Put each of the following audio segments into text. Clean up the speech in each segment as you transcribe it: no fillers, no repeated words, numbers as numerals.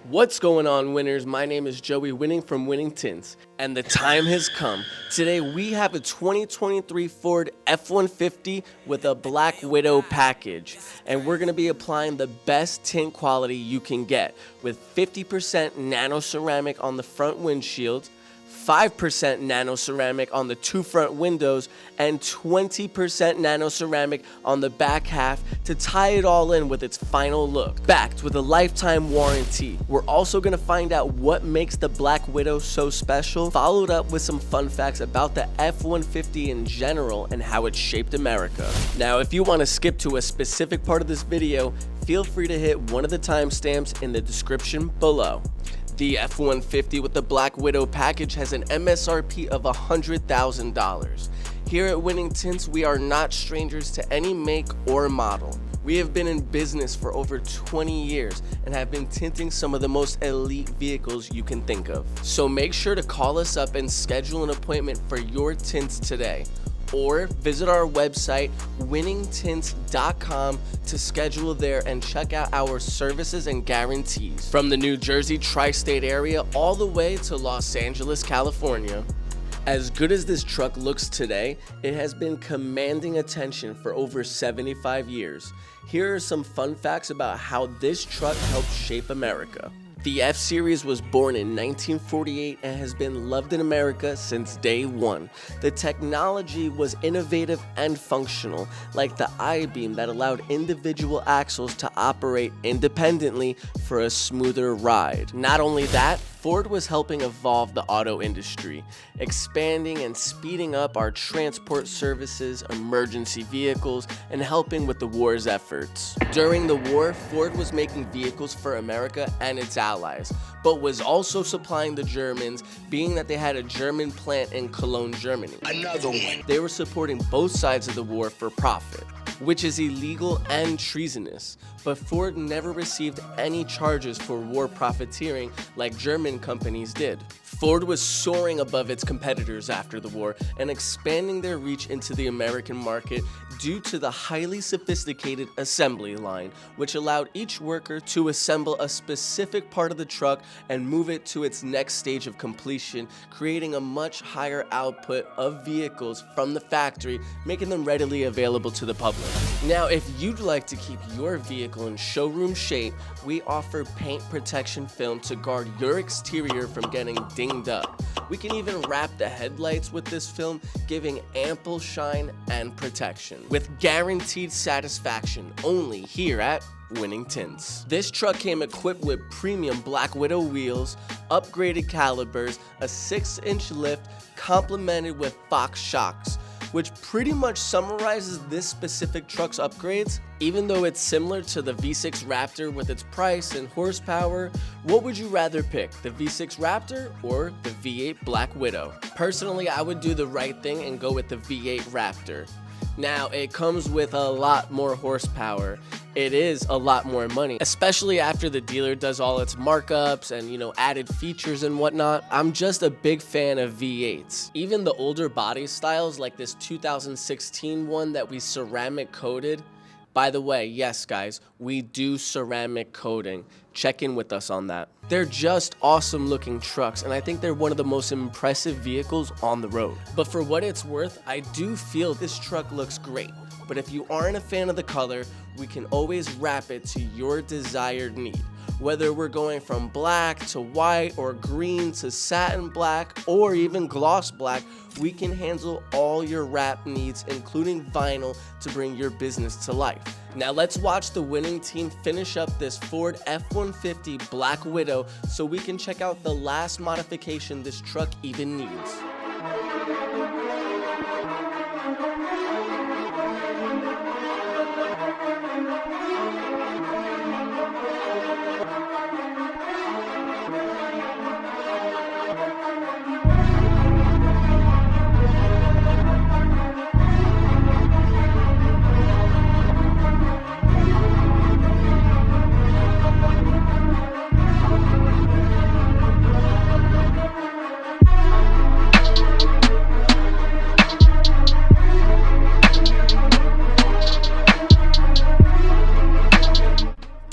What's going on, winners? My name is Joey Winning from Winning Tints, and the time has come. Today we have a 2023 Ford F150 with a Blackwidow package, and we're going to be applying the best tint quality you can get with 50% nano ceramic on the front windshield, 5% nano ceramic on the two front windows, and 20% nano ceramic on the back half to tie it all in with its final look. Backed with a lifetime warranty. We're also going to find out what makes the Blackwidow so special, followed up with some fun facts about the F150 in general and how it shaped America. Now, if you want to skip to a specific part of this video, feel free to hit one of the timestamps in the description below. The F150 with the Blackwidow package has an MSRP of $100,000. Here at Winning Tints, we are not strangers to any make or model. We have been in business for over 20 years and have been tinting some of the most elite vehicles you can think of. So make sure to call us up and schedule an appointment for your tints today. Or visit our website, winningtints.com, to schedule there and check out our services and guarantees. From the New Jersey tri-state area all the way to Los Angeles, California. As good as this truck looks today, it has been commanding attention for over 75 years. Here are some fun facts about how this truck helped shape America. The F-Series was born in 1948 and has been loved in America since day one. The technology was innovative and functional, like the I-beam that allowed individual axles to operate independently for a smoother ride. Not only that, Ford was helping evolve the auto industry, expanding and speeding up our transport services, emergency vehicles, and helping with the war's efforts. During the war, Ford was making vehicles for America and its allies, but was also supplying the Germans, being that they had a German plant in Cologne, Germany. Another one. They were supporting both sides of the war for profit, which is illegal and treasonous, but Ford never received any charges for war profiteering like German companies did. Ford was soaring above its competitors after the war and expanding their reach into the American market due to the highly sophisticated assembly line, which allowed each worker to assemble a specific part of the truck and move it to its next stage of completion, creating a much higher output of vehicles from the factory, making them readily available to the public. Now, if you'd like to keep your vehicle in showroom shape, we offer paint protection film to guard your exterior from getting dinged up. We can even wrap the headlights with this film, giving ample shine and protection, with guaranteed satisfaction only here at Winning Tints. This truck came equipped with premium Blackwidow wheels, upgraded calipers, a 6-inch lift, complemented with Fox shocks, which pretty much summarizes this specific truck's upgrades. Even though it's similar to the V6 Raptor with its price and horsepower, what would you rather pick, the V6 Raptor or the V8 Blackwidow? Personally, I would do the right thing and go with the V8 Raptor. Now, it comes with a lot more horsepower. It is a lot more money, especially after the dealer does all its markups and, added features and whatnot. I'm just a big fan of V8s. Even the older body styles like this 2016 one that we ceramic coated. By the way, yes guys, we do ceramic coating. Check in with us on that. They're just awesome looking trucks, and I think they're one of the most impressive vehicles on the road. But for what it's worth, I do feel this truck looks great. But if you aren't a fan of the color, we can always wrap it to your desired need. Whether we're going from black to white or green to satin black or even gloss black, we can handle all your wrap needs, including vinyl, to bring your business to life. Now let's watch the winning team finish up this Ford F-150 Blackwidow so we can check out the last modification this truck even needs.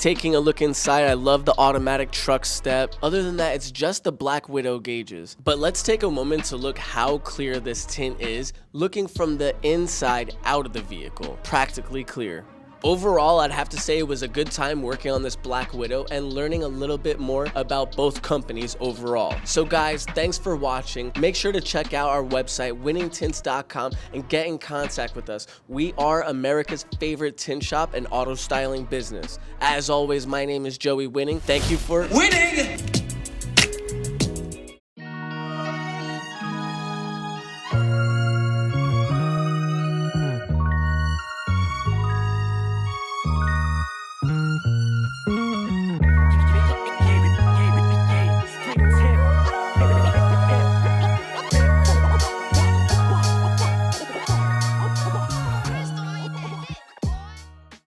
Taking a look inside, I love the automatic truck step. Other than that, it's just the Blackwidow gauges. But let's take a moment to look how clear this tint is, looking from the inside out of the vehicle. Practically clear. Overall, I'd have to say it was a good time working on this Blackwidow and learning a little bit more about both companies overall. So guys, thanks for watching. Make sure to check out our website, winningtints.com, and get in contact with us. We are America's favorite tint shop and auto styling business. As always, my name is Joey Winning. Thank you for winning!